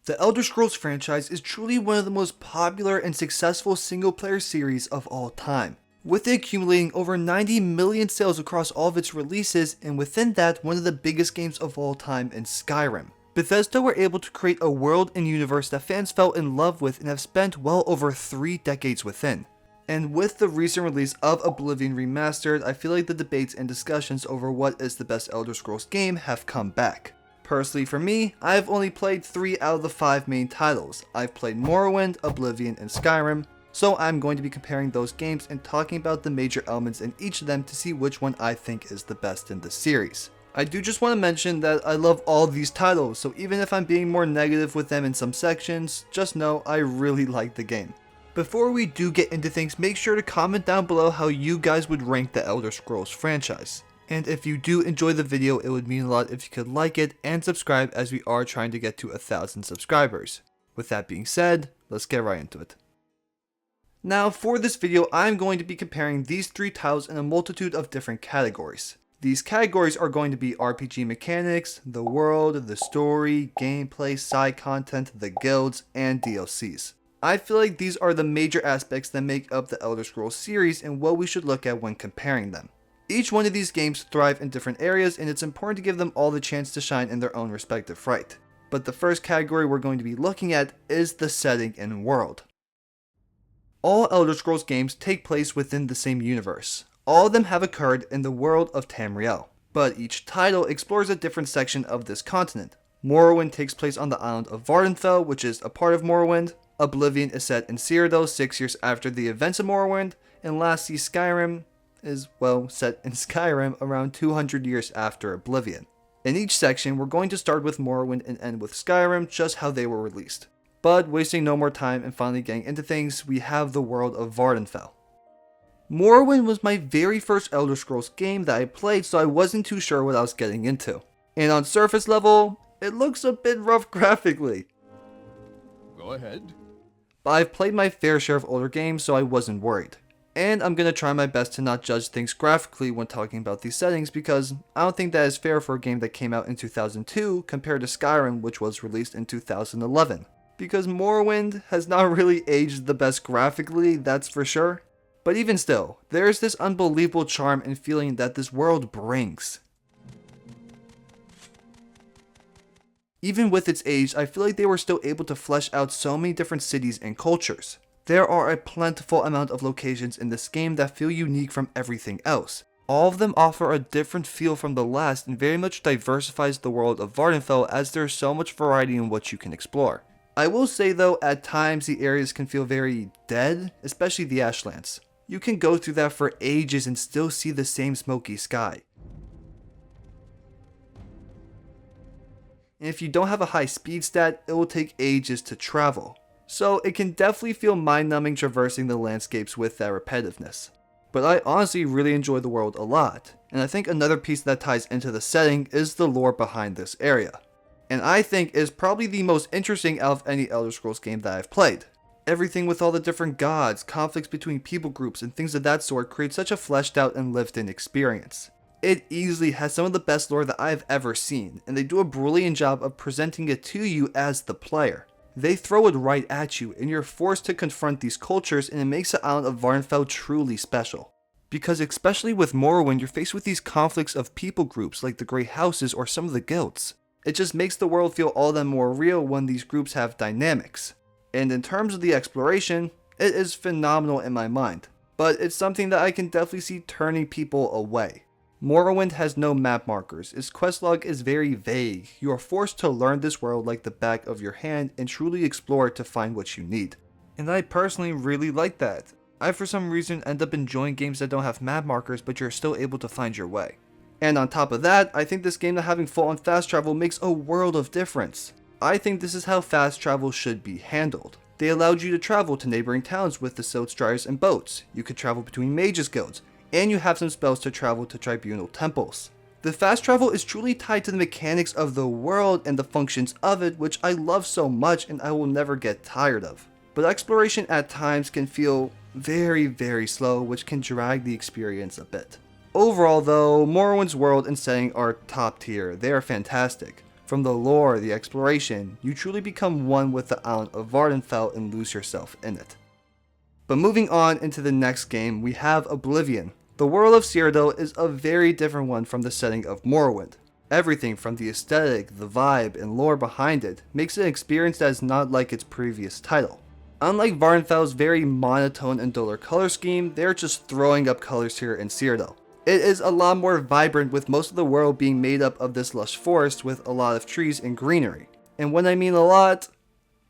The Elder Scrolls franchise is truly one of the most popular and successful single-player series of all time, with it accumulating over 90 million sales across all of its releases, and within that, one of the biggest games of all time in Skyrim. Bethesda were able to create a world and universe that fans fell in love with and have spent well over 3 decades within. And with the recent release of Oblivion Remastered, I feel like the debates and discussions over what is the best Elder Scrolls game have come back. Personally for me, I've only played 3 out of the 5 main titles. I've played Morrowind, Oblivion, and Skyrim, so I'm going to be comparing those games and talking about the major elements in each of them to see which one I think is the best in the series. I do just want to mention that I love all these titles, so even if I'm being more negative with them in some sections, just know I really like the game. Before we do get into things, make sure to comment down below how you guys would rank the Elder Scrolls franchise. And if you do enjoy the video, it would mean a lot if you could like it and subscribe, as we are trying to get to 1,000 subscribers. With that being said, let's get right into it. Now for this video, I'm going to be comparing these 3 titles in a multitude of different categories. These categories are going to be RPG mechanics, the world, the story, gameplay, side content, the guilds, and DLCs. I feel like these are the major aspects that make up the Elder Scrolls series and what we should look at when comparing them. Each one of these games thrive in different areas, and it's important to give them all the chance to shine in their own respective right. But the first category we're going to be looking at is the setting and world. All Elder Scrolls games take place within the same universe. All of them have occurred in the world of Tamriel, but each title explores a different section of this continent. Morrowind takes place on the island of Vvardenfell, which is a part of Morrowind. Oblivion is set in Cyrodiil 6 years after the events of Morrowind, and lastly Skyrim is, well, set in Skyrim around 200 years after Oblivion. In each section, we're going to start with Morrowind and end with Skyrim, just how they were released. But wasting no more time and finally getting into things, we have the world of Vvardenfell. Morrowind was my very first Elder Scrolls game that I played, so I wasn't too sure what I was getting into. And on surface level, it looks a bit rough graphically. Go ahead. But I've played my fair share of older games, so I wasn't worried. And I'm going to try my best to not judge things graphically when talking about these settings, because I don't think that is fair for a game that came out in 2002 compared to Skyrim, which was released in 2011. Because Morrowind has not really aged the best graphically, that's for sure. But even still, there's this unbelievable charm and feeling that this world brings. Even with its age, I feel like they were still able to flesh out so many different cities and cultures. There are a plentiful amount of locations in this game that feel unique from everything else. All of them offer a different feel from the last and very much diversifies the world of Vvardenfell, as there's so much variety in what you can explore. I will say though, at times the areas can feel very dead, especially the Ashlands. You can go through that for ages and still see the same smoky sky. And if you don't have a high speed stat, it will take ages to travel. So it can definitely feel mind-numbing traversing the landscapes with that repetitiveness. But I honestly really enjoy the world a lot, and I think another piece that ties into the setting is the lore behind this area. And I think is probably the most interesting out of any Elder Scrolls game that I've played. Everything with all the different gods, conflicts between people groups, and things of that sort creates such a fleshed out and lived in experience. It easily has some of the best lore that I've ever seen, and they do a brilliant job of presenting it to you as the player. They throw it right at you, and you're forced to confront these cultures, and it makes the island of Vvardenfell truly special. Because especially with Morrowind, you're faced with these conflicts of people groups like the Grey Houses or some of the guilds. It just makes the world feel all that more real when these groups have dynamics. And in terms of the exploration, it is phenomenal in my mind, but it's something that I can definitely see turning people away. Morrowind has no map markers, its quest log is very vague, you are forced to learn this world like the back of your hand and truly explore it to find what you need. And I personally really like that. I for some reason end up enjoying games that don't have map markers but you're still able to find your way. And on top of that, I think this game that having full on fast travel makes a world of difference. I think this is how fast travel should be handled. They allowed you to travel to neighboring towns with the Silt Striders and boats, you could travel between mages guilds, and you have some spells to travel to tribunal temples. The fast travel is truly tied to the mechanics of the world and the functions of it, which I love so much and I will never get tired of. But exploration at times can feel very slow, which can drag the experience a bit. Overall though, Morrowind's world and setting are top tier, they are fantastic. From the lore, the exploration, you truly become one with the island of Vardenfell and lose yourself in it. But moving on into the next game, we have Oblivion. The world of Cyrodiil is a very different one from the setting of Morrowind. Everything from the aesthetic, the vibe, and lore behind it makes it an experience that is not like its previous title. Unlike Vardenfell's very monotone and duller color scheme, they are just throwing up colors here in Cyrodiil. It is a lot more vibrant, with most of the world being made up of this lush forest with a lot of trees and greenery. And when I mean a lot,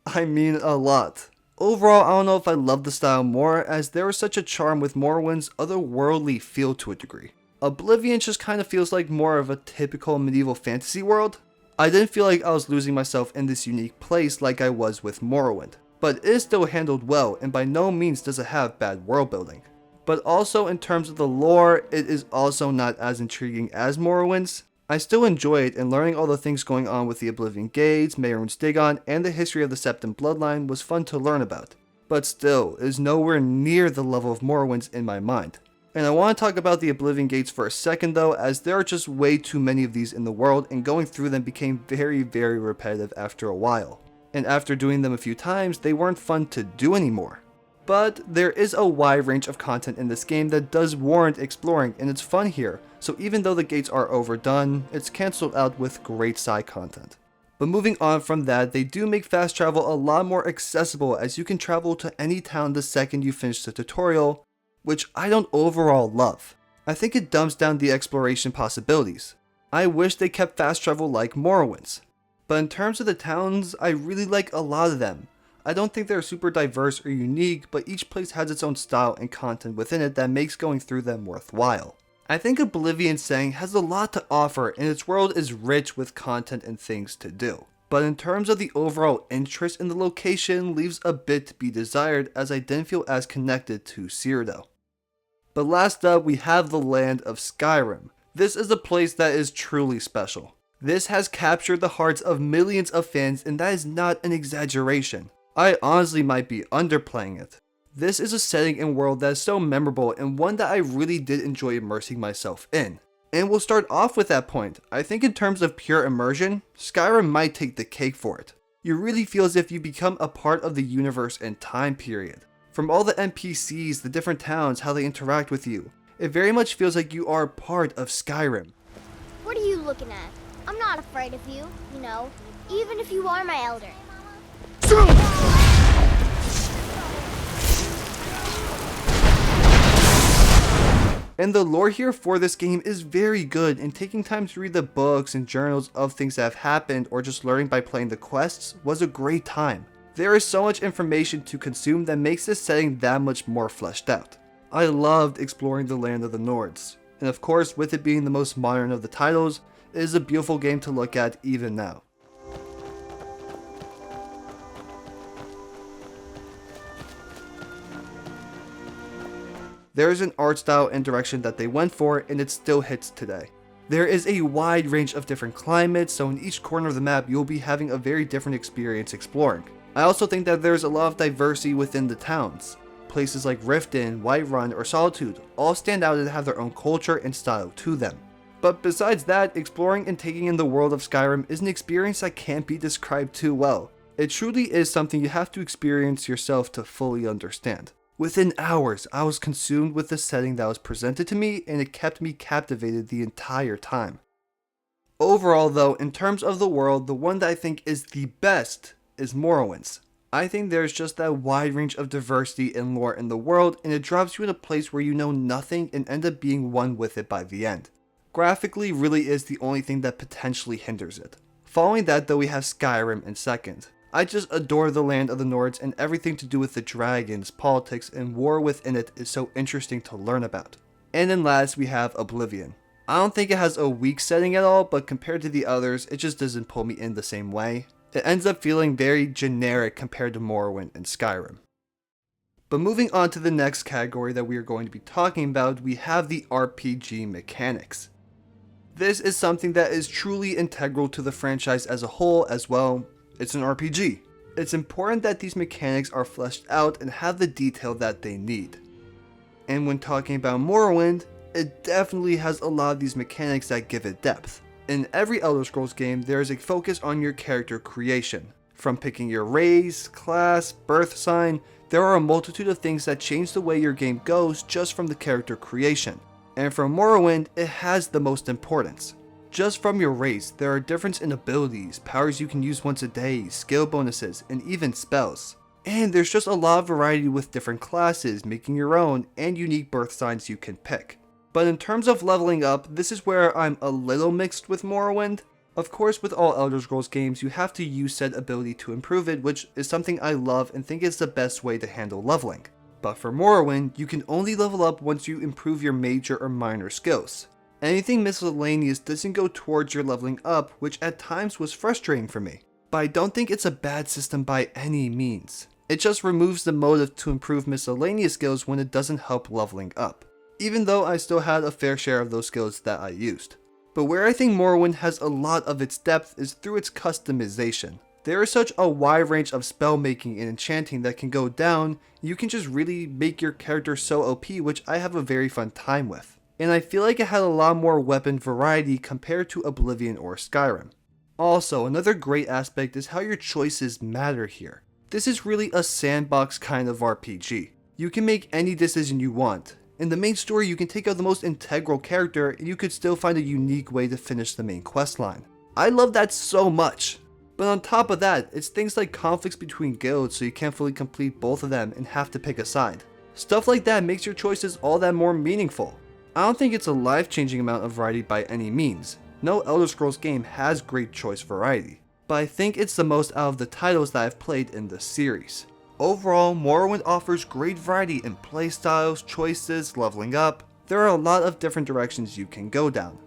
I mean a lot. Overall, I don't know if I love the style more, as there is such a charm with Morrowind's otherworldly feel to a degree. Oblivion just kind of feels like more of a typical medieval fantasy world. I didn't feel like I was losing myself in this unique place like I was with Morrowind, but it is still handled well, and by no means does it have bad world building. But also in terms of the lore, it is also not as intriguing as Morrowind's. I still enjoy it, and learning all the things going on with the Oblivion Guilds, Mehrunes Dagon, and the history of the Septim bloodline was fun to learn about. But still, it is nowhere near the level of Morrowind's in my mind. And I want to talk about the Oblivion Gates for a second though, as there are just way too many of these in the world, and going through them became very repetitive after a while. And after doing them a few times, they weren't fun to do anymore. But there is a wide range of content in this game that does warrant exploring, and it's fun here, so even though the gates are overdone, it's cancelled out with great side content. But moving on from that, they do make fast travel a lot more accessible, as you can travel to any town the second you finish the tutorial, which I don't overall love. I think it dumps down the exploration possibilities. I wish they kept fast travel like Morrowind's. But in terms of the towns, I really like a lot of them. I don't think they're super diverse or unique, but each place has its own style and content within it that makes going through them worthwhile. I think Oblivion's setting has a lot to offer, and its world is rich with content and things to do. But in terms of the overall interest in the location, leaves a bit to be desired, as I didn't feel as connected to Cyrodiil. But last up, we have the land of Skyrim. This is a place that is truly special. This has captured the hearts of millions of fans, and that is not an exaggeration. I honestly might be underplaying it. This is a setting and world that is so memorable, and one that I really did enjoy immersing myself in. And we'll start off with that point. I think in terms of pure immersion, Skyrim might take the cake for it. You really feel as if you become a part of the universe and time period. From all the NPCs, the different towns, how they interact with you, it very much feels like you are part of Skyrim. What are you looking at? I'm not afraid of you, you know, even if you are my elder. And the lore here for this game is very good, and taking time to read the books and journals of things that have happened or just learning by playing the quests was a great time. There is so much information to consume that makes this setting that much more fleshed out. I loved exploring the land of the Nords, and of course with it being the most modern of the titles, it is a beautiful game to look at even now. There is an art style and direction that they went for, and it still hits today. There is a wide range of different climates, so in each corner of the map you'll be having a very different experience exploring. I also think that there's a lot of diversity within the towns. Places like Riften, Whiterun, or Solitude all stand out and have their own culture and style to them. But besides that, exploring and taking in the world of Skyrim is an experience that can't be described too well. It truly is something you have to experience yourself to fully understand. Within hours, I was consumed with the setting that was presented to me, and it kept me captivated the entire time. Overall though, in terms of the world, the one that I think is the best is Morrowind's. I think there's just that wide range of diversity and lore in the world, and it drops you in a place where you know nothing and end up being one with it by the end. Graphically really is the only thing that potentially hinders it. Following that though, we have Skyrim in second. I just adore the land of the Nords, and everything to do with the dragons, politics, and war within it is so interesting to learn about. And then last we have Oblivion. I don't think it has a weak setting at all, but compared to the others, it just doesn't pull me in the same way. It ends up feeling very generic compared to Morrowind and Skyrim. But moving on to the next category that we are going to be talking about, we have the RPG mechanics. This is something that is truly integral to the franchise as a whole as well. It's an RPG. It's important that these mechanics are fleshed out and have the detail that they need. And when talking about Morrowind, it definitely has a lot of these mechanics that give it depth. In every Elder Scrolls game, there is a focus on your character creation. From picking your race, class, birth sign, there are a multitude of things that change the way your game goes just from the character creation. And for Morrowind, it has the most importance. Just from your race, there are differences in abilities, powers you can use once a day, skill bonuses, and even spells. And there's just a lot of variety with different classes, making your own, and unique birth signs you can pick. But in terms of leveling up, this is where I'm a little mixed with Morrowind. Of course, with all Elder Scrolls games, you have to use said ability to improve it, which is something I love and think is the best way to handle leveling. But for Morrowind, you can only level up once you improve your major or minor skills. Anything miscellaneous doesn't go towards your leveling up, which at times was frustrating for me. But I don't think it's a bad system by any means. It just removes the motive to improve miscellaneous skills when it doesn't help leveling up. Even though I still had a fair share of those skills that I used. But where I think Morrowind has a lot of its depth is through its customization. There is such a wide range of spell making and enchanting that can go down, you can just really make your character so OP, which I have a very fun time with. And I feel like it had a lot more weapon variety compared to Oblivion or Skyrim. Also, another great aspect is how your choices matter here. This is really a sandbox kind of RPG. You can make any decision you want. In the main story, you can take out the most integral character and you could still find a unique way to finish the main questline. I love that so much. But on top of that, it's things like conflicts between guilds, so you can't fully complete both of them and have to pick a side. Stuff like that makes your choices all that more meaningful. I don't think it's a life-changing amount of variety by any means. No Elder Scrolls game has great choice variety. But I think it's the most out of the titles that I've played in the series. Overall, Morrowind offers great variety in playstyles, choices, leveling up. There are a lot of different directions you can go down.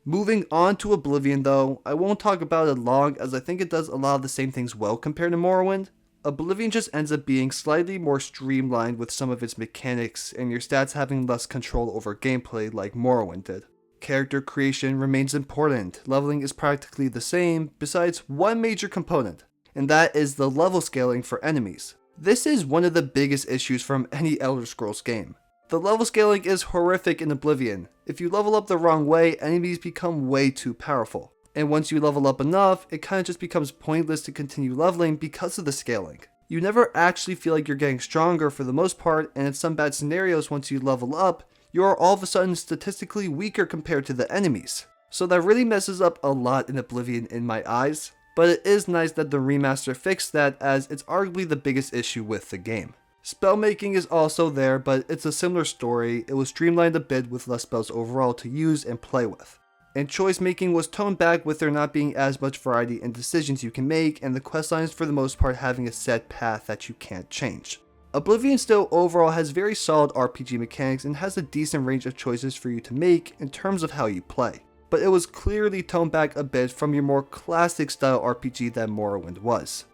Moving on to Oblivion though, I won't talk about it long as I think it does a lot of the same things well compared to Morrowind. Oblivion just ends up being slightly more streamlined with some of its mechanics and your stats having less control over gameplay like Morrowind did. Character creation remains important, leveling is practically the same, besides one major component, and that is the level scaling for enemies. This is one of the biggest issues from any Elder Scrolls game. The level scaling is horrific in Oblivion. If you level up the wrong way, enemies become way too powerful. And once you level up enough, it kinda just becomes pointless to continue leveling because of the scaling. You never actually feel like you're getting stronger for the most part, and in some bad scenarios once you level up, you are all of a sudden statistically weaker compared to the enemies. So that really messes up a lot in Oblivion in my eyes, but it is nice that the remaster fixed that as it's arguably the biggest issue with the game. Spellmaking is also there, but it's a similar story. It was streamlined a bit with less spells overall to use and play with. And choice making was toned back with there not being as much variety in decisions you can make, and the questlines for the most part having a set path that you can't change. Oblivion still overall has very solid RPG mechanics and has a decent range of choices for you to make in terms of how you play. But it was clearly toned back a bit from your more classic style RPG that Morrowind was.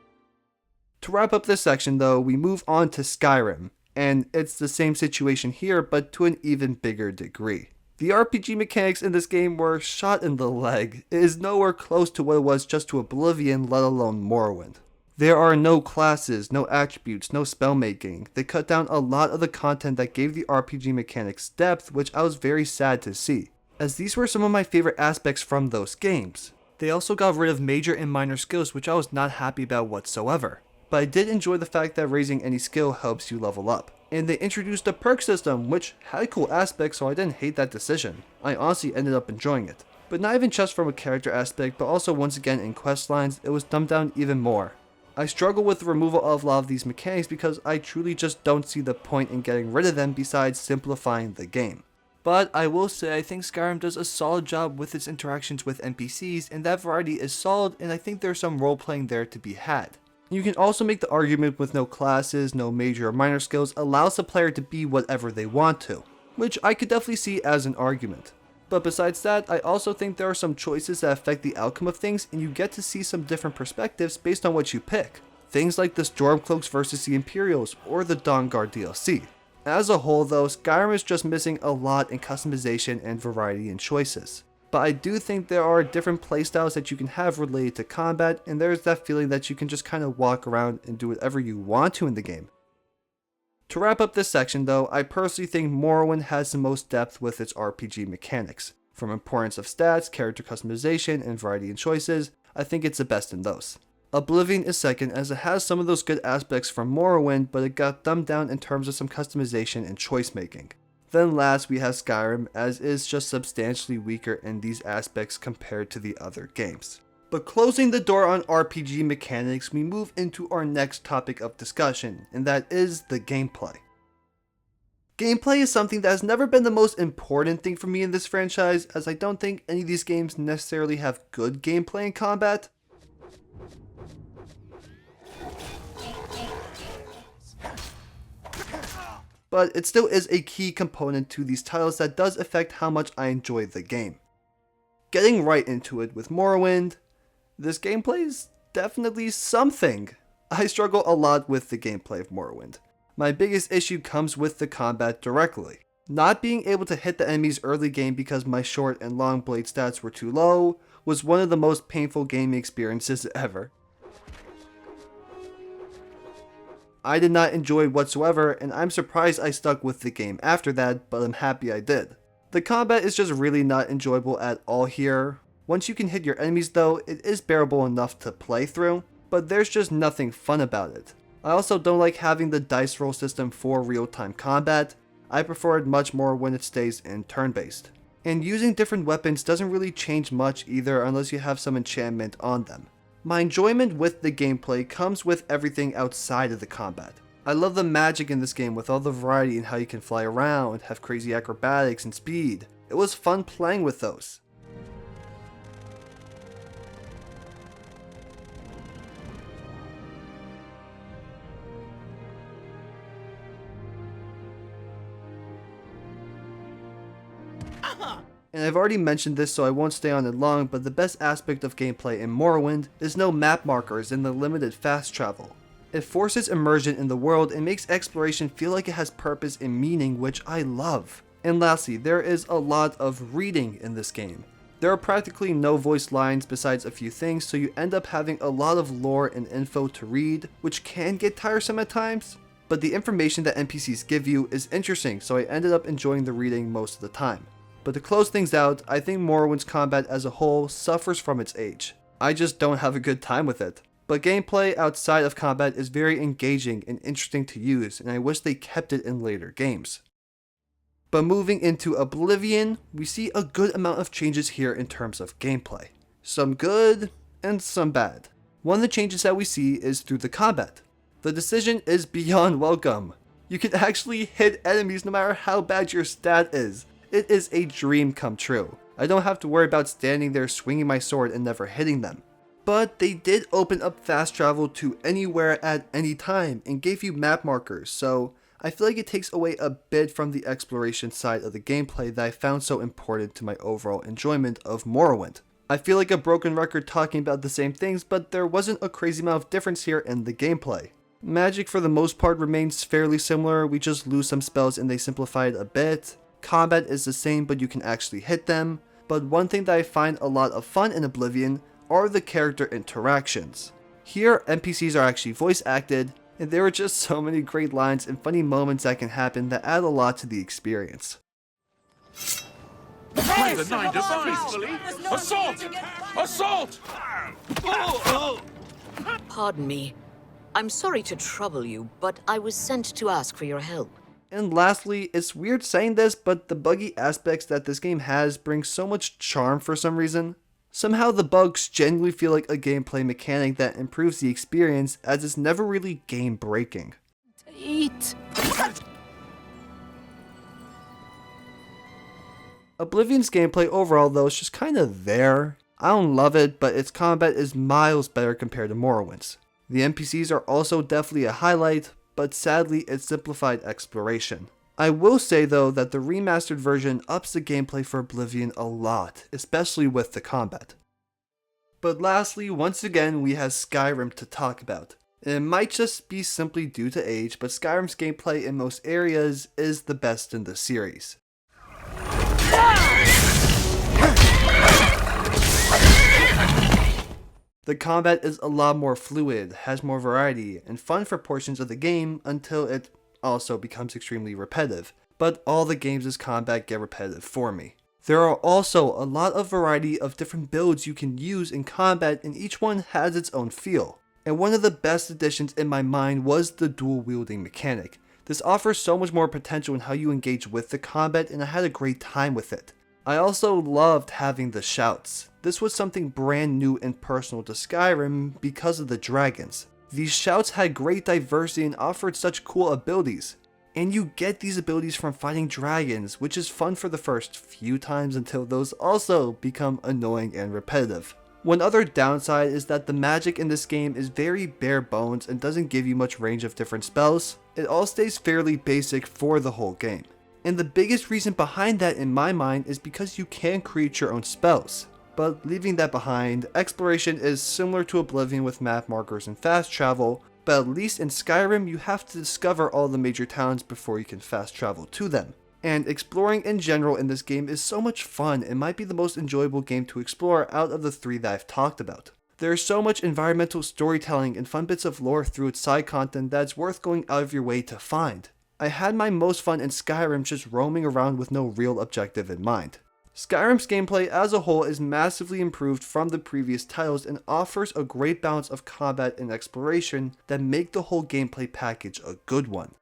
To wrap up this section though, we move on to Skyrim, and it's the same situation here but to an even bigger degree. The RPG mechanics in this game were shot in the leg. It is nowhere close to what it was just to Oblivion, let alone Morrowind. There are no classes, no attributes, no spellmaking. They cut down a lot of the content that gave the RPG mechanics depth, which I was very sad to see, as these were some of my favorite aspects from those games. They also got rid of major and minor skills, which I was not happy about whatsoever. But I did enjoy the fact that raising any skill helps you level up. And they introduced a perk system, which had a cool aspect, so I didn't hate that decision. I honestly ended up enjoying it. But not even just from a character aspect, but also once again in questlines, it was dumbed down even more. I struggle with the removal of a lot of these mechanics because I truly just don't see the point in getting rid of them besides simplifying the game. But I will say I think Skyrim does a solid job with its interactions with NPCs, and that variety is solid, and I think there's some role playing there to be had. You can also make the argument with no classes, no major or minor skills allows the player to be whatever they want to, which I could definitely see as an argument. But besides that, I also think there are some choices that affect the outcome of things and you get to see some different perspectives based on what you pick. Things like the Stormcloaks versus the Imperials or the Dawnguard DLC. As a whole though, Skyrim is just missing a lot in customization and variety in choices. But I do think there are different playstyles that you can have related to combat, and there's that feeling that you can just kind of walk around and do whatever you want to in the game. To wrap up this section though, I personally think Morrowind has the most depth with its RPG mechanics. From importance of stats, character customization, and variety in choices, I think it's the best in those. Oblivion is second as it has some of those good aspects from Morrowind, but it got dumbed down in terms of some customization and choice making. Then last we have Skyrim, as is just substantially weaker in these aspects compared to the other games. But closing the door on RPG mechanics, we move into our next topic of discussion, and that is the gameplay. Gameplay is something that has never been the most important thing for me in this franchise, as I don't think any of these games necessarily have good gameplay and combat. But it still is a key component to these titles that does affect how much I enjoy the game. Getting right into it with Morrowind, this gameplay is definitely something. I struggle a lot with the gameplay of Morrowind. My biggest issue comes with the combat directly. Not being able to hit the enemies early game because my short and long blade stats were too low was one of the most painful gaming experiences ever. I did not enjoy it whatsoever, and I'm surprised I stuck with the game after that, but I'm happy I did. The combat is just really not enjoyable at all here. Once you can hit your enemies though, it is bearable enough to play through, but there's just nothing fun about it. I also don't like having the dice roll system for real-time combat. I prefer it much more when it stays in turn-based. And using different weapons doesn't really change much either unless you have some enchantment on them. My enjoyment with the gameplay comes with everything outside of the combat. I love the magic in this game with all the variety in how you can fly around, have crazy acrobatics and speed. It was fun playing with those. And I've already mentioned this so I won't stay on it long, but the best aspect of gameplay in Morrowind is no map markers and the limited fast travel. It forces immersion in the world and makes exploration feel like it has purpose and meaning, which I love. And lastly, there is a lot of reading in this game. There are practically no voice lines besides a few things, so you end up having a lot of lore and info to read, which can get tiresome at times. But the information that NPCs give you is interesting, so I ended up enjoying the reading most of the time. But to close things out, I think Morrowind's combat as a whole suffers from its age. I just don't have a good time with it. But gameplay outside of combat is very engaging and interesting to use, and I wish they kept it in later games. But moving into Oblivion, we see a good amount of changes here in terms of gameplay. Some good, and some bad. One of the changes that we see is through the combat. The decision is beyond welcome. You can actually hit enemies no matter how bad your stat is. It is a dream come true. I don't have to worry about standing there swinging my sword and never hitting them. But they did open up fast travel to anywhere at any time and gave you map markers, so I feel like it takes away a bit from the exploration side of the gameplay that I found so important to my overall enjoyment of Morrowind. I feel like a broken record talking about the same things, but there wasn't a crazy amount of difference here in the gameplay. Magic for the most part remains fairly similar, we just lose some spells and they simplify it a bit. Combat is the same, but you can actually hit them. But one thing that I find a lot of fun in Oblivion are the character interactions. Here, NPCs are actually voice acted, and there are just so many great lines and funny moments that can happen that add a lot to the experience. Hey, the nine device! Assault! Assault! Pardon me. I'm sorry to trouble you, but I was sent to ask for your help. And lastly, it's weird saying this, but the buggy aspects that this game has bring so much charm for some reason. Somehow the bugs genuinely feel like a gameplay mechanic that improves the experience, as it's never really game breaking. Eat. Oblivion's gameplay overall though is just kinda there. I don't love it, but its combat is miles better compared to Morrowind's. The NPCs are also definitely a highlight, but sadly it's simplified exploration. I will say though that the remastered version ups the gameplay for Oblivion a lot, especially with the combat. But lastly, once again we have Skyrim to talk about. And it might just be simply due to age, but Skyrim's gameplay in most areas is the best in the series. The combat is a lot more fluid, has more variety, and fun for portions of the game until it also becomes extremely repetitive. But all the games' combat get repetitive for me. There are also a lot of variety of different builds you can use in combat, and each one has its own feel. And one of the best additions in my mind was the dual wielding mechanic. This offers so much more potential in how you engage with the combat, and I had a great time with it. I also loved having the shouts. This was something brand new and personal to Skyrim because of the dragons. These shouts had great diversity and offered such cool abilities. And you get these abilities from fighting dragons, which is fun for the first few times until those also become annoying and repetitive. One other downside is that the magic in this game is very bare bones and doesn't give you much range of different spells. It all stays fairly basic for the whole game. And the biggest reason behind that in my mind is because you can create your own spells. But leaving that behind, exploration is similar to Oblivion with map markers and fast travel, but at least in Skyrim you have to discover all the major towns before you can fast travel to them. And exploring in general in this game is so much fun and might be the most enjoyable game to explore out of the three that I've talked about. There is so much environmental storytelling and fun bits of lore through its side content that's worth going out of your way to find. I had my most fun in Skyrim just roaming around with no real objective in mind. Skyrim's gameplay as a whole is massively improved from the previous titles and offers a great balance of combat and exploration that make the whole gameplay package a good one.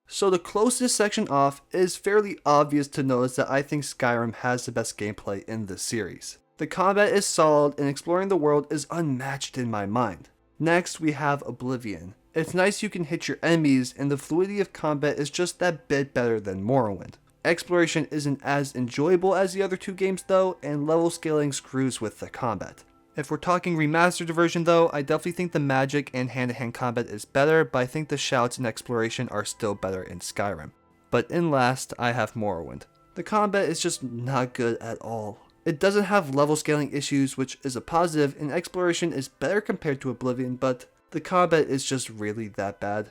So to close this section off, it is fairly obvious to notice that I think Skyrim has the best gameplay in the series. The combat is solid and exploring the world is unmatched in my mind. Next we have Oblivion. It's nice you can hit your enemies and the fluidity of combat is just that bit better than Morrowind. Exploration isn't as enjoyable as the other two games though, and level scaling screws with the combat. If we're talking remastered version though, I definitely think the magic and hand-to-hand combat is better, but I think the shouts and exploration are still better in Skyrim. But in last, I have Morrowind. The combat is just not good at all. It doesn't have level scaling issues, which is a positive, and exploration is better compared to Oblivion, but the combat is just really that bad.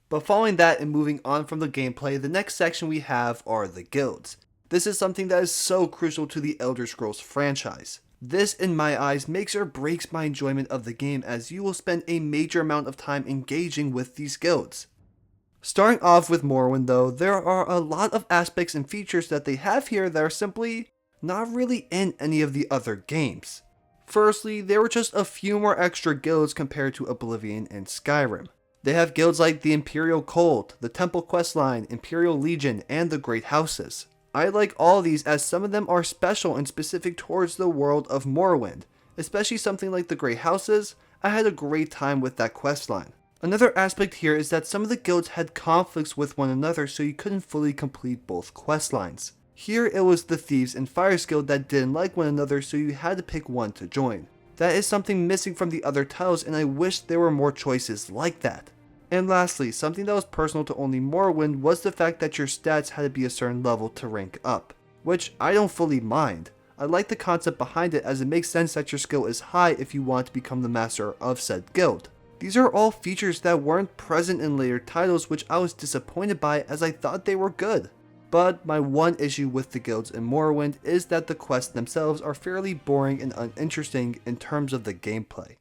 But following that and moving on from the gameplay, the next section we have are the guilds. This is something that is so crucial to the Elder Scrolls franchise. This, in my eyes, makes or breaks my enjoyment of the game as you will spend a major amount of time engaging with these guilds. Starting off with Morrowind though, there are a lot of aspects and features that they have here that are simply not really in any of the other games. Firstly, there were just a few more extra guilds compared to Oblivion and Skyrim. They have guilds like the Imperial Cult, the Temple Questline, Imperial Legion, and the Great Houses. I like all these as some of them are special and specific towards the world of Morrowind, especially something like the Great Houses. I had a great time with that questline. Another aspect here is that some of the guilds had conflicts with one another so you couldn't fully complete both questlines. Here it was the Thieves and Fires Guild that didn't like one another so you had to pick one to join. That is something missing from the other titles and I wish there were more choices like that. And lastly, something that was personal to only Morrowind was the fact that your stats had to be a certain level to rank up, which I don't fully mind. I like the concept behind it as it makes sense that your skill is high if you want to become the master of said guild. These are all features that weren't present in later titles which I was disappointed by as I thought they were good. But my one issue with the guilds in Morrowind is that the quests themselves are fairly boring and uninteresting in terms of the gameplay.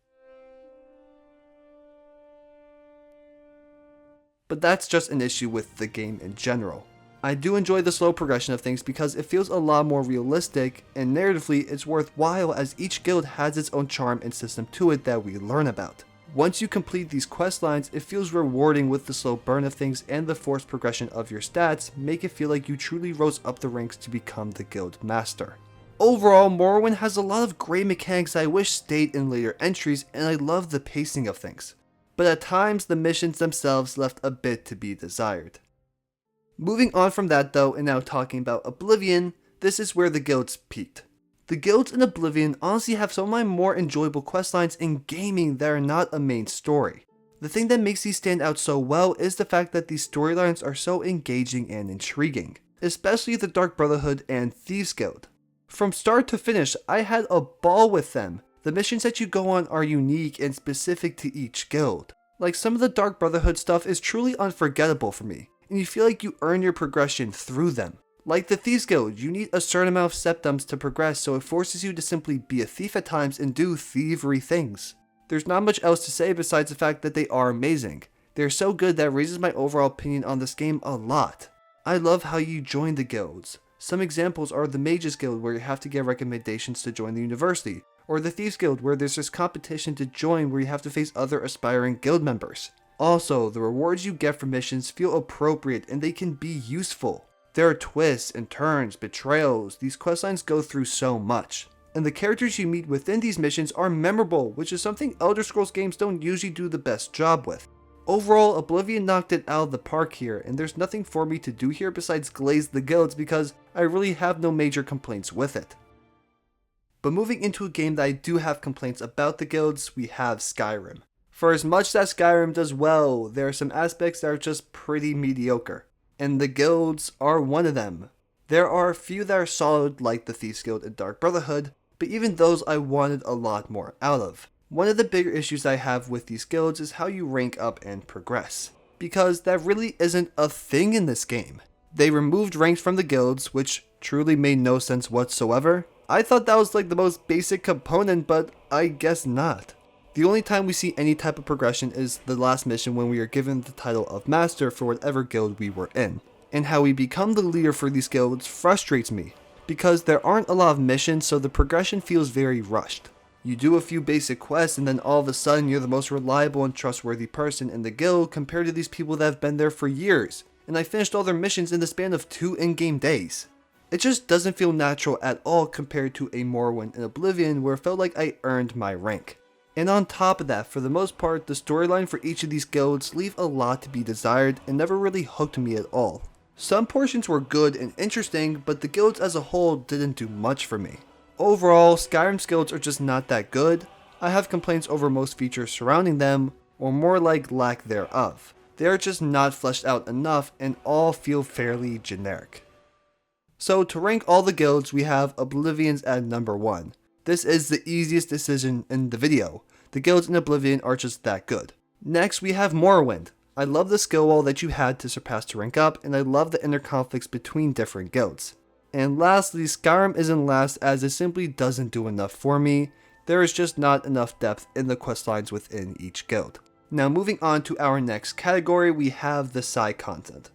But that's just an issue with the game in general. I do enjoy the slow progression of things because it feels a lot more realistic, and narratively it's worthwhile as each guild has its own charm and system to it that we learn about. Once you complete these quest lines, it feels rewarding with the slow burn of things, and the forced progression of your stats make it feel like you truly rose up the ranks to become the guild master. Overall, Morrowind has a lot of great mechanics I wish stayed in later entries, and I love the pacing of things. But at times the missions themselves left a bit to be desired. Moving on from that though, and now talking about Oblivion, this is where the guilds peaked. The guilds in Oblivion honestly have some of my more enjoyable questlines in gaming that are not a main story. The thing that makes these stand out so well is the fact that these storylines are so engaging and intriguing, especially the Dark Brotherhood and Thieves Guild. From start to finish, I had a ball with them. The missions that you go on are unique and specific to each guild. Like some of the Dark Brotherhood stuff is truly unforgettable for me, and you feel like you earn your progression through them. Like the Thieves Guild, you need a certain amount of septums to progress, so it forces you to simply be a thief at times and do thievery things. There's not much else to say besides the fact that they are amazing. They're so good that it raises my overall opinion on this game a lot. I love how you join the guilds, Some examples are the Mages Guild, where you have to get recommendations to join the university, or the Thieves Guild, where there's this competition to join where you have to face other aspiring guild members. Also, the rewards you get from missions feel appropriate and they can be useful. There are twists and turns, betrayals, these questlines go through so much. And the characters you meet within these missions are memorable, which is something Elder Scrolls games don't usually do the best job with. Overall, Oblivion knocked it out of the park here, and there's nothing for me to do here besides glaze the guilds because I really have no major complaints with it. But moving into a game that I do have complaints about the guilds, we have Skyrim. For as much that Skyrim does well, there are some aspects that are just pretty mediocre, and the guilds are one of them. There are a few that are solid like the Thieves Guild and Dark Brotherhood, but even those I wanted a lot more out of. One of the bigger issues I have with these guilds is how you rank up and progress, because that really isn't a thing in this game. They removed ranks from the guilds, which truly made no sense whatsoever. I thought that was like the most basic component, but I guess not. The only time we see any type of progression is the last mission when we are given the title of Master for whatever guild we were in. And how we become the leader for these guilds frustrates me, because there aren't a lot of missions, so the progression feels very rushed. You do a few basic quests and then all of a sudden you're the most reliable and trustworthy person in the guild compared to these people that have been there for years, and I finished all their missions in the span of 2 in-game days. It just doesn't feel natural at all compared to a Morrowind and Oblivion where it felt like I earned my rank. And on top of that, for the most part, the storyline for each of these guilds leave a lot to be desired and never really hooked me at all. Some portions were good and interesting, but the guilds as a whole didn't do much for me. Overall, Skyrim's guilds are just not that good. I have complaints over most features surrounding them, or more like lack thereof. They are just not fleshed out enough and all feel fairly generic. So to rank all the guilds, we have Oblivion's at number 1. This is the easiest decision in the video. The guilds in Oblivion are just that good. Next we have Morrowind. I love the skill wall that you had to surpass to rank up, and I love the inner conflicts between different guilds. And lastly, Skyrim isn't last as it simply doesn't do enough for me. There is just not enough depth in the questlines within each guild. Now moving on to our next category, we have the side content.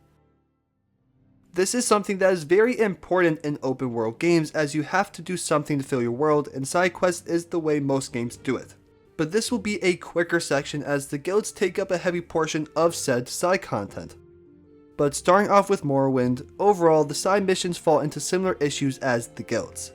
This is something that is very important in open world games as you have to do something to fill your world, and side quests is the way most games do it. But this will be a quicker section as the guilds take up a heavy portion of said side content. But starting off with Morrowind, overall the side missions fall into similar issues as the guilds.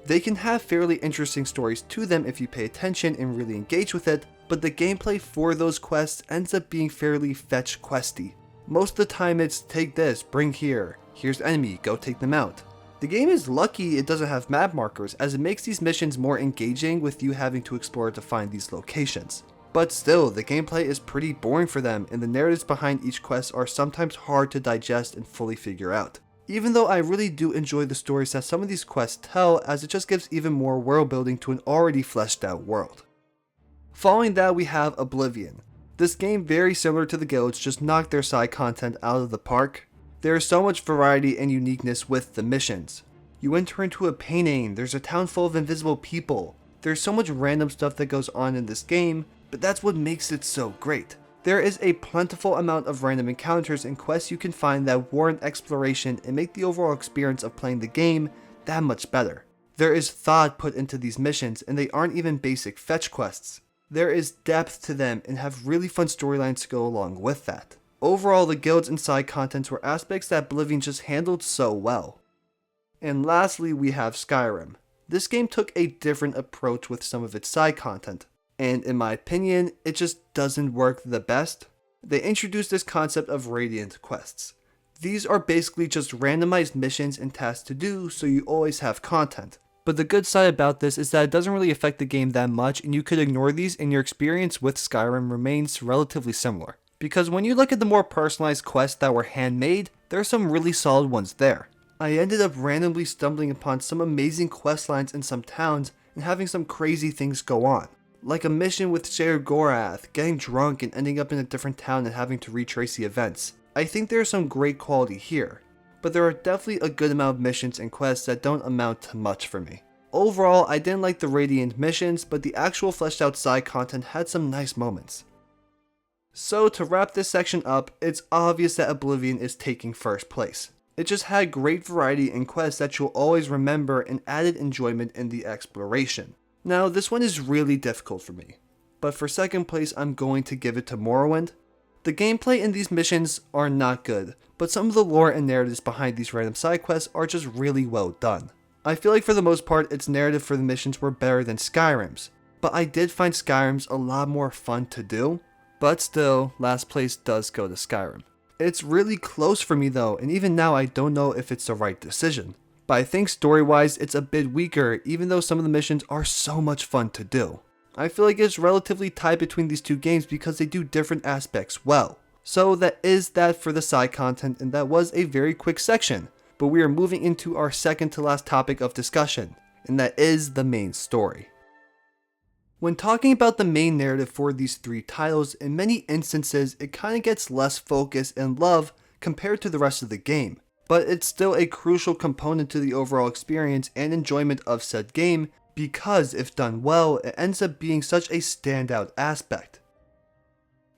They can have fairly interesting stories to them if you pay attention and really engage with it, but the gameplay for those quests ends up being fairly fetch questy. Most of the time it's take this, bring here, here's the enemy, go take them out. The game is lucky it doesn't have map markers as it makes these missions more engaging with you having to explore to find these locations. But still, the gameplay is pretty boring for them and the narratives behind each quest are sometimes hard to digest and fully figure out. Even though I really do enjoy the stories that some of these quests tell as it just gives even more world building to an already fleshed out world. Following that we have Oblivion. This game, very similar to the guilds, just knocked their side content out of the park. There is so much variety and uniqueness with the missions. You enter into a painting, there's a town full of invisible people. There's so much random stuff that goes on in this game, but that's what makes it so great. There is a plentiful amount of random encounters and quests you can find that warrant exploration and make the overall experience of playing the game that much better. There is thought put into these missions and they aren't even basic fetch quests. There is depth to them and have really fun storylines to go along with that. Overall, the guilds and side contents were aspects that Oblivion just handled so well. And lastly, we have Skyrim. This game took a different approach with some of its side content, and in my opinion, it just doesn't work the best. They introduced this concept of Radiant quests. These are basically just randomized missions and tasks to do, so you always have content. But the good side about this is that it doesn't really affect the game that much and you could ignore these and your experience with Skyrim remains relatively similar. Because when you look at the more personalized quests that were handmade, there are some really solid ones there. I ended up randomly stumbling upon some amazing quest lines in some towns and having some crazy things go on. Like a mission with Ser Gorath, getting drunk and ending up in a different town and having to retrace the events. I think there's some great quality here, but there are definitely a good amount of missions and quests that don't amount to much for me. Overall, I didn't like the Radiant missions, but the actual fleshed out side content had some nice moments. So to wrap this section up, it's obvious that Oblivion is taking first place. It just had great variety and quests that you'll always remember and added enjoyment in the exploration. Now, this one is really difficult for me, but for second place I'm going to give it to Morrowind. The gameplay in these missions are not good, but some of the lore and narratives behind these random side quests are just really well done. I feel like for the most part its narrative for the missions were better than Skyrim's, but I did find Skyrim's a lot more fun to do, but still, last place does go to Skyrim. It's really close for me though, and even now I don't know if it's the right decision. But I think story-wise it's a bit weaker, even though some of the missions are so much fun to do. I feel like it's relatively tied between these two games because they do different aspects well. So that is that for the side content, and that was a very quick section. But we are moving into our second to last topic of discussion, and that is the main story. When talking about the main narrative for these three titles, in many instances it kind of gets less focus and love compared to the rest of the game, but it's still a crucial component to the overall experience and enjoyment of said game because if done well, it ends up being such a standout aspect.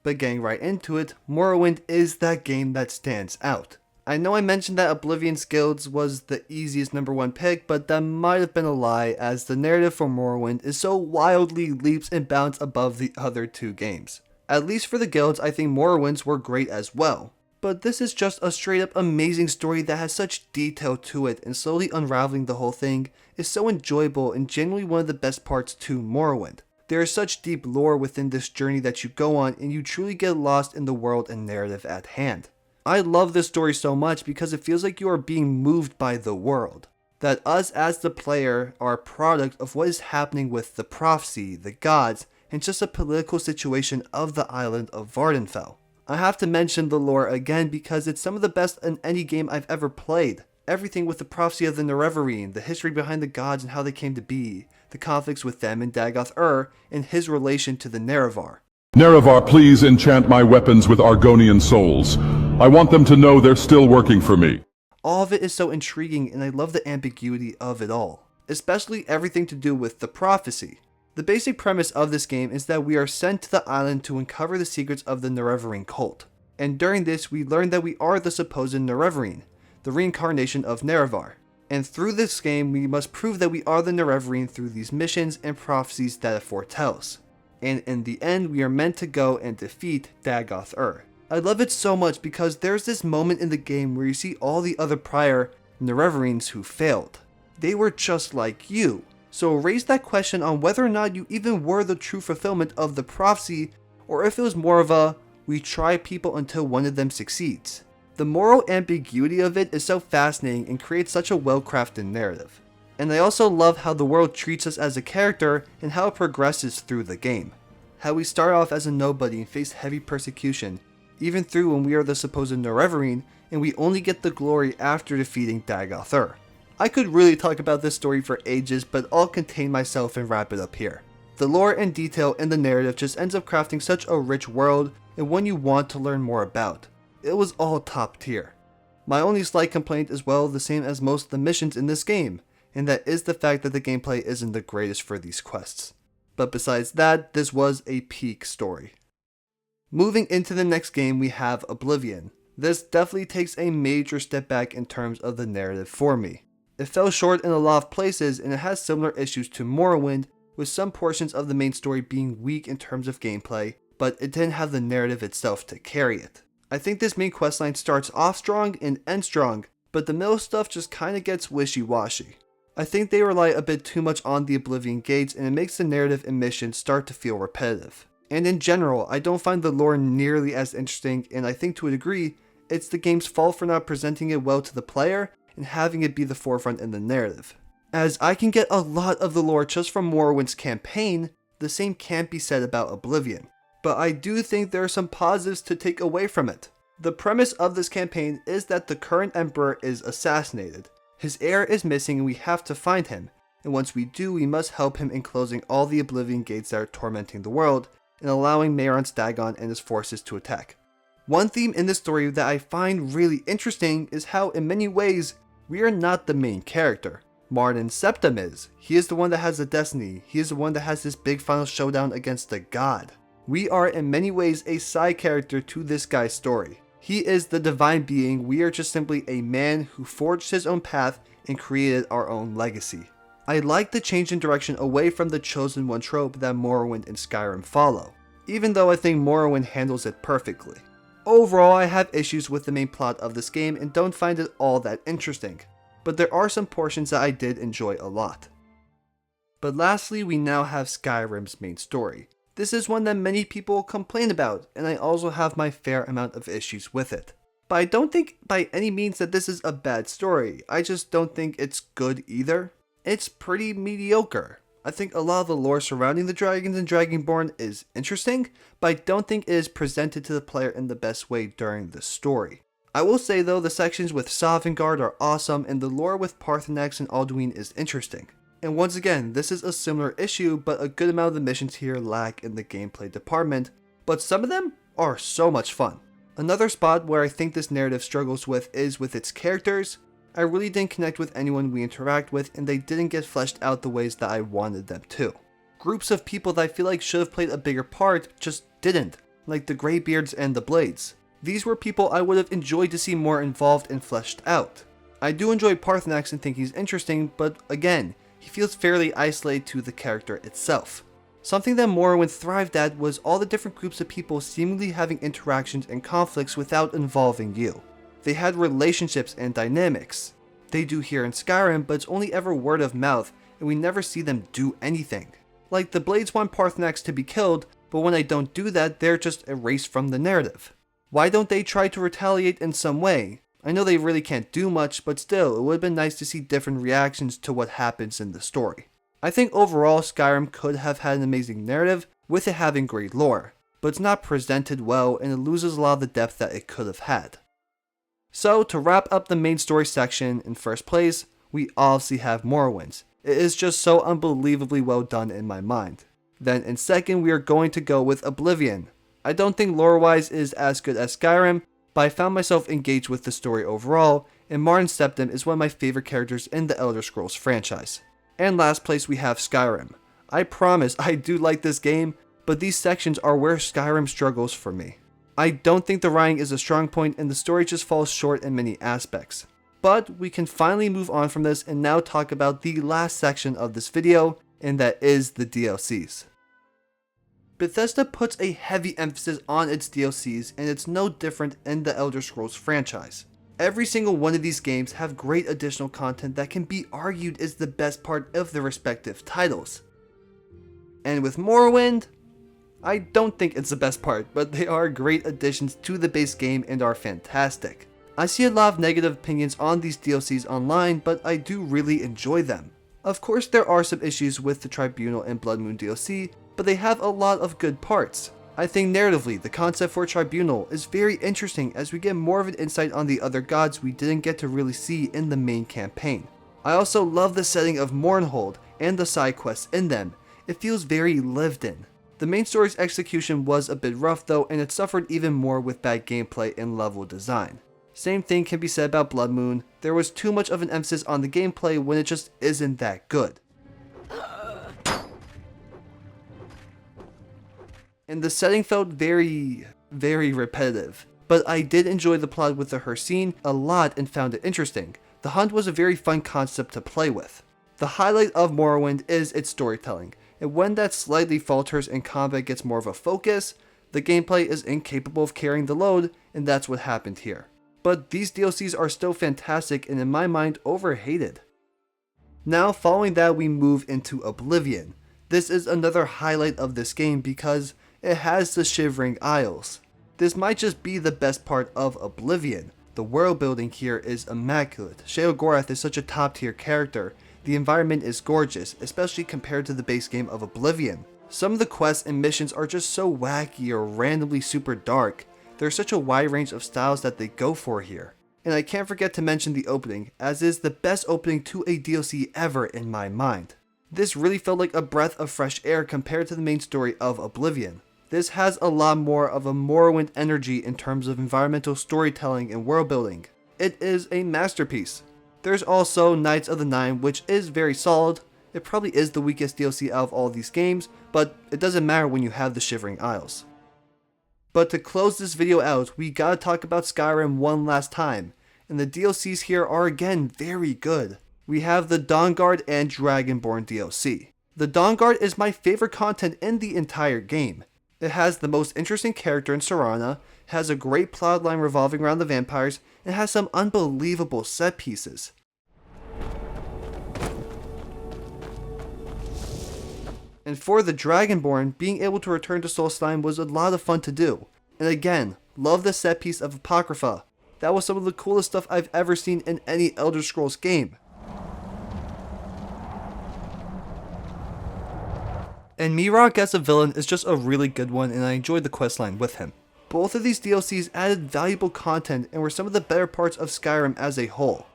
But getting right into it, Morrowind is that game that stands out. I know I mentioned that Oblivion Guilds was the easiest number one pick, but that might have been a lie as the narrative for Morrowind is so wildly leaps and bounds above the other two games. At least for the guilds, I think Morrowind's were great as well. But this is just a straight up amazing story that has such detail to it, and slowly unraveling the whole thing is so enjoyable and genuinely one of the best parts to Morrowind. There is such deep lore within this journey that you go on, and you truly get lost in the world and narrative at hand. I love this story so much because it feels like you are being moved by the world. That us as the player are a product of what is happening with the prophecy, the gods, and just a political situation of the island of Vardenfell. I have to mention the lore again because it's some of the best in any game I've ever played. Everything with the prophecy of the Nerevarine, the history behind the gods and how they came to be, the conflicts with them and Dagoth-Ur, and his relation to the Nerevar. Nerevar, please enchant my weapons with Argonian souls. I want them to know they're still working for me. All of it is so intriguing, and I love the ambiguity of it all, especially everything to do with the prophecy. The basic premise of this game is that we are sent to the island to uncover the secrets of the Nerevarine cult, and during this we learn that we are the supposed Nerevarine, the reincarnation of Nerevar. And through this game we must prove that we are the Nerevarine through these missions and prophecies that it foretells. And in the end we are meant to go and defeat Dagoth-Ur. I love it so much because there's this moment in the game where you see all the other prior Nerevarines who failed. They were just like you. So raise that question on whether or not you even were the true fulfillment of the prophecy, or if it was more of a, we try people until one of them succeeds. The moral ambiguity of it is so fascinating and creates such a well-crafted narrative. And I also love how the world treats us as a character and how it progresses through the game. How we start off as a nobody and face heavy persecution, even through when we are the supposed Nerevarine, and we only get the glory after defeating Dagoth-Ur. I could really talk about this story for ages, but I'll contain myself and wrap it up here. The lore and detail in the narrative just ends up crafting such a rich world and one you want to learn more about. It was all top tier. My only slight complaint is well the same as most of the missions in this game, and that is the fact that the gameplay isn't the greatest for these quests. But besides that, this was a peak story. Moving into the next game we have Oblivion. This definitely takes a major step back in terms of the narrative for me. It fell short in a lot of places and it has similar issues to Morrowind, with some portions of the main story being weak in terms of gameplay, but it didn't have the narrative itself to carry it. I think this main questline starts off strong and ends strong, but the middle stuff just kinda gets wishy-washy. I think they rely a bit too much on the Oblivion Gates and it makes the narrative and missions start to feel repetitive. And in general, I don't find the lore nearly as interesting, and I think to a degree, it's the game's fault for not presenting it well to the player and having it be the forefront in the narrative. As I can get a lot of the lore just from Morrowind's campaign, the same can't be said about Oblivion. But I do think there are some positives to take away from it. The premise of this campaign is that the current emperor is assassinated. His heir is missing and we have to find him, and once we do we must help him in closing all the Oblivion Gates that are tormenting the world, and allowing Mehrunes Dagon and his forces to attack. One theme in this story that I find really interesting is how in many ways, we are not the main character. Martin Septim is. He is the one that has the destiny. He is the one that has this big final showdown against the god. We are in many ways a side character to this guy's story. He is the divine being, we are just simply a man who forged his own path and created our own legacy. I like the change in direction away from the chosen one trope that Morrowind and Skyrim follow, even though I think Morrowind handles it perfectly. Overall, I have issues with the main plot of this game and don't find it all that interesting, but there are some portions that I did enjoy a lot. But lastly, we now have Skyrim's main story. This is one that many people complain about, and I also have my fair amount of issues with it. But I don't think by any means that this is a bad story, I just don't think it's good either. It's pretty mediocre. I think a lot of the lore surrounding the dragons and Dragonborn is interesting, but I don't think it is presented to the player in the best way during the story. I will say though, the sections with Sovngarde are awesome and the lore with Paarthurnax and Alduin is interesting. And once again, this is a similar issue, but a good amount of the missions here lack in the gameplay department, but some of them are so much fun. Another spot where I think this narrative struggles with is with its characters. I really didn't connect with anyone we interact with, and they didn't get fleshed out the ways that I wanted them to. Groups of people that I feel like should have played a bigger part just didn't, like the Greybeards and the Blades. These were people I would have enjoyed to see more involved and fleshed out. I do enjoy Paarthurnax and think he's interesting, but again, he feels fairly isolated to the character itself. Something that Morrowind thrived at was all the different groups of people seemingly having interactions and conflicts without involving you. They had relationships and dynamics. They do here in Skyrim, but it's only ever word of mouth, and we never see them do anything. Like the Blades want Paarthurnax to be killed, but when they don't do that, they're just erased from the narrative. Why don't they try to retaliate in some way? I know they really can't do much, but still, it would have been nice to see different reactions to what happens in the story. I think overall, Skyrim could have had an amazing narrative, with it having great lore, but it's not presented well and it loses a lot of the depth that it could have had. So, to wrap up the main story section, in first place, we obviously have Morrowind. It is just so unbelievably well done in my mind. Then in second, we are going to go with Oblivion. I don't think lore-wise is as good as Skyrim, but I found myself engaged with the story overall, and Martin Septim is one of my favorite characters in the Elder Scrolls franchise. And last place we have Skyrim. I promise I do like this game, but these sections are where Skyrim struggles for me. I don't think the writing is a strong point and the story just falls short in many aspects. But we can finally move on from this and now talk about the last section of this video, and that is the DLCs. Bethesda puts a heavy emphasis on its DLCs, and it's no different in the Elder Scrolls franchise. Every single one of these games have great additional content that can be argued is the best part of their respective titles. And with Morrowind, I don't think it's the best part, but they are great additions to the base game and are fantastic. I see a lot of negative opinions on these DLCs online, but I do really enjoy them. Of course, there are some issues with the Tribunal and Blood Moon DLC, but they have a lot of good parts. I think narratively, the concept for Tribunal is very interesting as we get more of an insight on the other gods we didn't get to really see in the main campaign. I also love the setting of Mournhold and the side quests in them. It feels very lived in. The main story's execution was a bit rough though, and it suffered even more with bad gameplay and level design. Same thing can be said about Blood Moon. There was too much of an emphasis on the gameplay when it just isn't that good. And the setting felt very repetitive. But I did enjoy the plot with the Hircine a lot and found it interesting. The hunt was a very fun concept to play with. The highlight of Morrowind is its storytelling, and when that slightly falters and combat gets more of a focus, the gameplay is incapable of carrying the load, and that's what happened here. But these DLCs are still fantastic and in my mind overhated. Now following that we move into Oblivion. This is another highlight of this game because it has the Shivering Isles. This might just be the best part of Oblivion. The world building here is immaculate. Sheogorath is such a top tier character. The environment is gorgeous, especially compared to the base game of Oblivion. Some of the quests and missions are just so wacky or randomly super dark. There's such a wide range of styles that they go for here. And I can't forget to mention the opening, as is the best opening to a DLC ever in my mind. This really felt like a breath of fresh air compared to the main story of Oblivion. This has a lot more of a Morrowind energy in terms of environmental storytelling and world building. It is a masterpiece. There's also Knights of the Nine, which is very solid. It probably is the weakest DLC out of all these games, but it doesn't matter when you have the Shivering Isles. But to close this video out, we gotta talk about Skyrim one last time, and the DLCs here are again very good. We have the Dawnguard and Dragonborn DLC. The Dawnguard is my favorite content in the entire game. It has the most interesting character in Serana, has a great plotline revolving around the vampires, and has some unbelievable set pieces. And for the Dragonborn, being able to return to Solstheim was a lot of fun to do. And again, love the set piece of Apocrypha. That was some of the coolest stuff I've ever seen in any Elder Scrolls game. And Mirok as a villain is just a really good one, and I enjoyed the questline with him. Both of these DLCs added valuable content and were some of the better parts of Skyrim as a whole.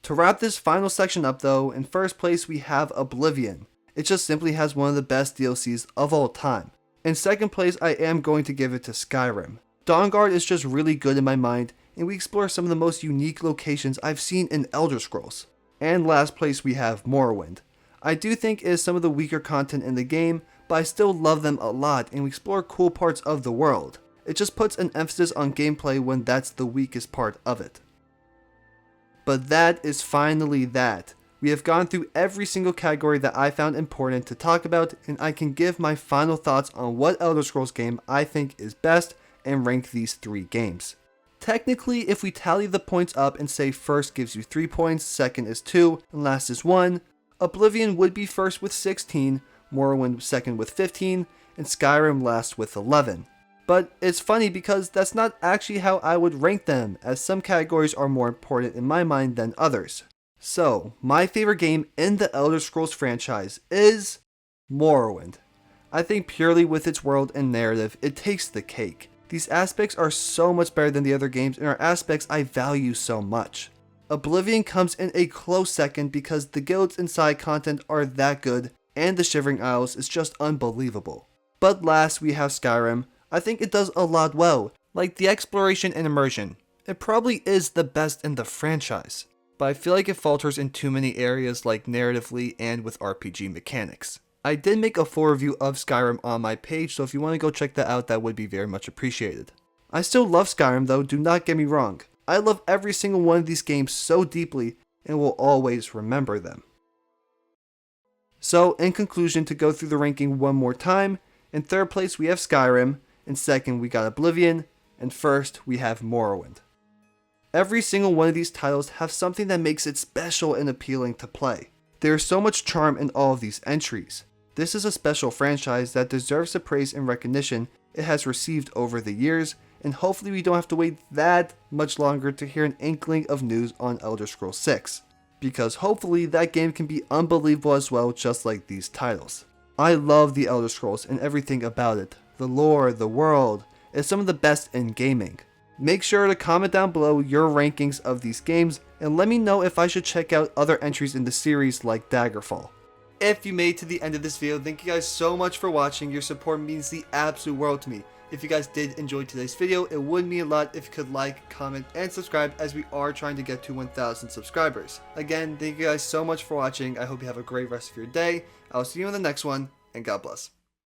To wrap this final section up though, in first place we have Oblivion. It just simply has one of the best DLCs of all time. In second place, I am going to give it to Skyrim. Dawnguard is just really good in my mind, and we explore some of the most unique locations I've seen in Elder Scrolls. And last place we have Morrowind. I do think it is some of the weaker content in the game, but I still love them a lot and we explore cool parts of the world. It just puts an emphasis on gameplay when that's the weakest part of it. But that is finally that. We have gone through every single category that I found important to talk about, and I can give my final thoughts on what Elder Scrolls game I think is best and rank these 3 games. Technically, if we tally the points up and say first gives you 3 points, second is 2, and last is 1, Oblivion would be first with 16, Morrowind second with 15, and Skyrim last with 11. But it's funny because that's not actually how I would rank them, as some categories are more important in my mind than others. So, my favorite game in the Elder Scrolls franchise is Morrowind. I think purely with its world and narrative, it takes the cake. These aspects are so much better than the other games and are aspects I value so much. Oblivion comes in a close second because the guilds and side content are that good, and the Shivering Isles is just unbelievable. But last we have Skyrim. I think it does a lot well, like the exploration and immersion. It probably is the best in the franchise. But I feel like it falters in too many areas like narratively and with RPG mechanics. I did make a full review of Skyrim on my page, so if you want to go check that out, that would be very much appreciated. I still love Skyrim though, do not get me wrong. I love every single one of these games so deeply and will always remember them. So in conclusion, to go through the ranking one more time, in third place we have Skyrim, in second we got Oblivion, and first we have Morrowind. Every single one of these titles have something that makes it special and appealing to play. There is so much charm in all of these entries. This is a special franchise that deserves the praise and recognition it has received over the years, and hopefully we don't have to wait that much longer to hear an inkling of news on Elder Scrolls 6, because hopefully that game can be unbelievable as well, just like these titles. I love the Elder Scrolls and everything about it. The lore, the world, it's some of the best in gaming. Make sure to comment down below your rankings of these games and let me know if I should check out other entries in the series like Daggerfall. If you made it to the end of this video, thank you guys so much for watching. Your support means the absolute world to me. If you guys did enjoy today's video, it would mean a lot if you could like, comment, and subscribe, as we are trying to get to 1,000 subscribers. Again, thank you guys so much for watching. I hope you have a great rest of your day. I'll see you in the next one, and God bless.